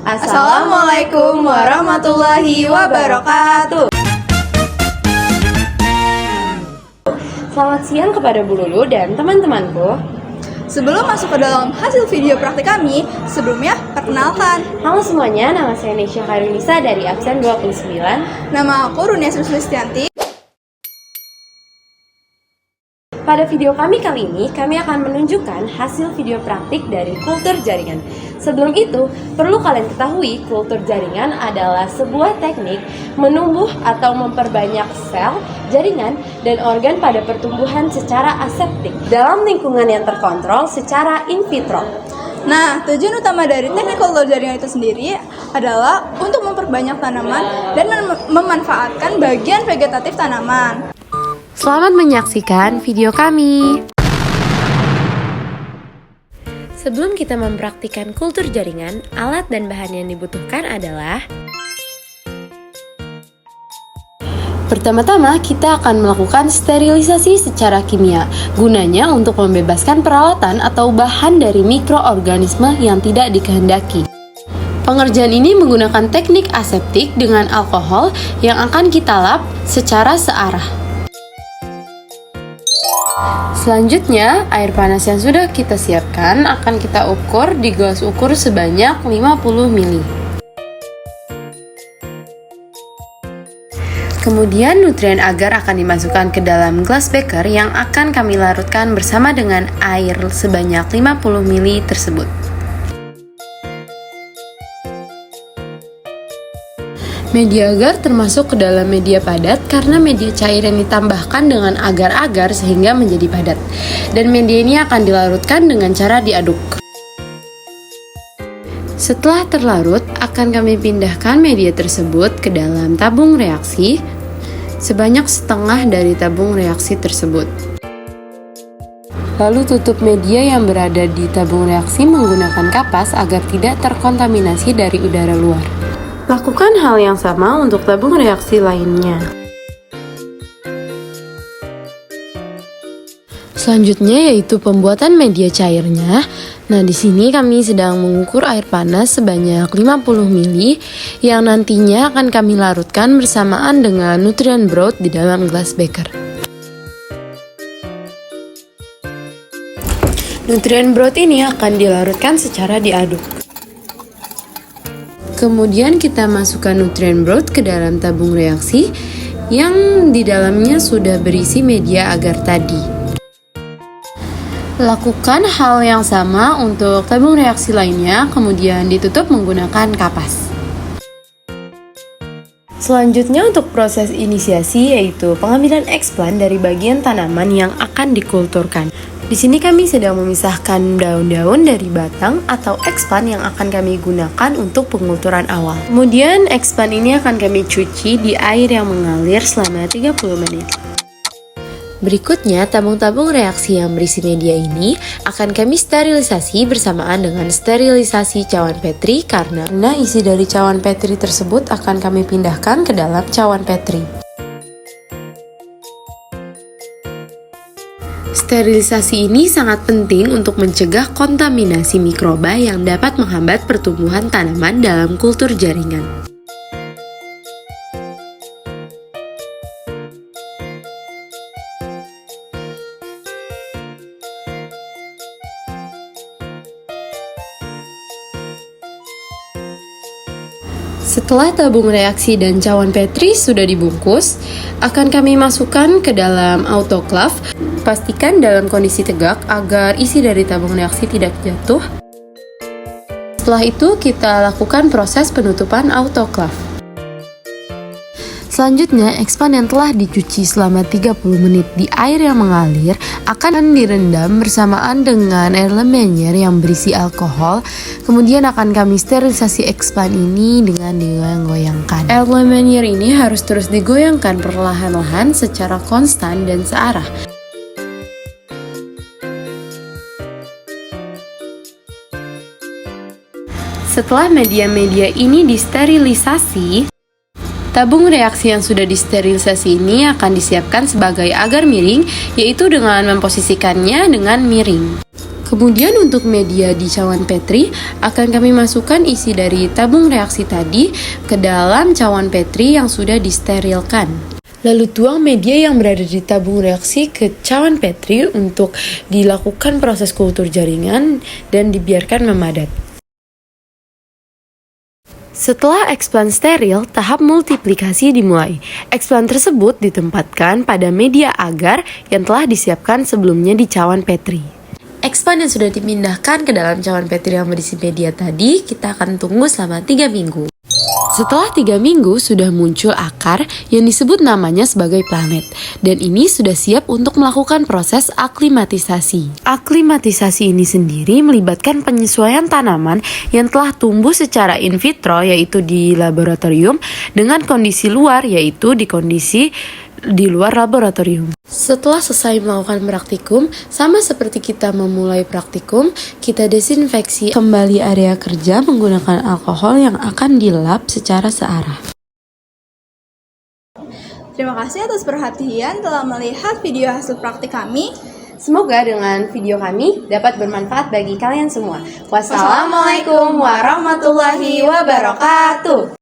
Assalamualaikum warahmatullahi wabarakatuh. Selamat siang kepada Bu Lulu dan teman-temanku. Sebelum masuk ke dalam hasil video praktik kami, sebelumnya perkenalkan. Halo semuanya, nama saya Nisha Khairunisa dari absen 29. Nama aku Runia Sulistianti. Pada video kami kali ini, kami akan menunjukkan hasil video praktik dari kultur jaringan. Sebelum itu, perlu kalian ketahui kultur jaringan adalah sebuah teknik menumbuh atau memperbanyak sel, jaringan, dan organ pada pertumbuhan secara aseptik dalam lingkungan yang terkontrol secara in vitro. Nah, tujuan utama dari teknik kultur jaringan itu sendiri adalah untuk memperbanyak tanaman dan memanfaatkan bagian vegetatif tanaman. Selamat menyaksikan video kami. Sebelum kita mempraktikkan kultur jaringan, alat dan bahan yang dibutuhkan adalah: pertama-tama, kita akan melakukan sterilisasi secara kimia. Gunanya untuk membebaskan peralatan atau bahan dari mikroorganisme yang tidak dikehendaki. Pengerjaan ini menggunakan teknik aseptik dengan alkohol yang akan kita lap secara searah. Selanjutnya, air panas yang sudah kita siapkan akan kita ukur di gelas ukur sebanyak 50 ml. Kemudian nutrien agar akan dimasukkan ke dalam gelas beker yang akan kami larutkan bersama dengan air sebanyak 50 ml tersebut. Media agar termasuk ke dalam media padat karena media cair yang ditambahkan dengan agar-agar sehingga menjadi padat. Dan media ini akan dilarutkan dengan cara diaduk. Setelah terlarut, akan kami pindahkan media tersebut ke dalam tabung reaksi sebanyak setengah dari tabung reaksi tersebut. Lalu tutup media yang berada di tabung reaksi menggunakan kapas agar tidak terkontaminasi dari udara luar. Lakukan hal yang sama untuk tabung reaksi lainnya. Selanjutnya yaitu pembuatan media cairnya. Nah, di sini kami sedang mengukur air panas sebanyak 50 ml yang nantinya akan kami larutkan bersamaan dengan nutrien broth di dalam gelas beker. Nutrien broth ini akan dilarutkan secara diaduk. Kemudian kita masukkan nutrien broth ke dalam tabung reaksi yang di dalamnya sudah berisi media agar tadi. Lakukan hal yang sama untuk tabung reaksi lainnya, kemudian ditutup menggunakan kapas. Selanjutnya untuk proses inisiasi yaitu pengambilan eksplan dari bagian tanaman yang akan dikulturkan. Di sini kami sedang memisahkan daun-daun dari batang atau eksplan yang akan kami gunakan untuk pengulturan awal. Kemudian eksplan ini akan kami cuci di air yang mengalir selama 30 menit. Berikutnya, tabung-tabung reaksi yang berisi media ini akan kami sterilisasi bersamaan dengan sterilisasi cawan Petri karena isi dari cawan Petri tersebut akan kami pindahkan ke dalam cawan Petri. Sterilisasi ini sangat penting untuk mencegah kontaminasi mikroba yang dapat menghambat pertumbuhan tanaman dalam kultur jaringan. Setelah tabung reaksi dan cawan Petri sudah dibungkus, akan kami masukkan ke dalam autoclave. Pastikan dalam kondisi tegak agar isi dari tabung reaksi tidak jatuh. Setelah itu, kita lakukan proses penutupan autoclave. Selanjutnya, eksplan yang telah dicuci selama 30 menit di air yang mengalir akan direndam bersamaan dengan air lemanier yang berisi alkohol. Kemudian akan kami sterilisasi eksplan ini dengan digoyang-goyangkan. Air lemanier ini harus terus digoyangkan perlahan-lahan secara konstan dan searah. Setelah media-media ini disterilisasi, tabung reaksi yang sudah disterilisasi ini akan disiapkan sebagai agar miring, yaitu dengan memposisikannya dengan miring. Kemudian untuk media di cawan Petri akan kami masukkan isi dari tabung reaksi tadi ke dalam cawan Petri yang sudah disterilkan. Lalu tuang media yang berada di tabung reaksi ke cawan Petri untuk dilakukan proses kultur jaringan dan dibiarkan memadat. Setelah eksplan steril, tahap multiplikasi dimulai. Eksplan tersebut ditempatkan pada media agar yang telah disiapkan sebelumnya di cawan Petri. Eksplan yang sudah dipindahkan ke dalam cawan Petri yang berisi media tadi, kita akan tunggu selama 3 minggu. Setelah 3 minggu sudah muncul akar yang disebut namanya sebagai planet, dan ini sudah siap untuk melakukan proses aklimatisasi. Aklimatisasi ini sendiri melibatkan penyesuaian tanaman yang telah tumbuh secara in vitro, yaitu di laboratorium, dengan kondisi luar, yaitu di kondisi di luar laboratorium. Setelah selesai melakukan praktikum, sama seperti kita memulai praktikum, kita desinfeksi kembali area kerja menggunakan alkohol yang akan dilap secara searah. Terima kasih atas perhatian telah melihat video hasil praktik kami. Semoga dengan video kami dapat bermanfaat bagi kalian semua. Wassalamualaikum warahmatullahi wabarakatuh.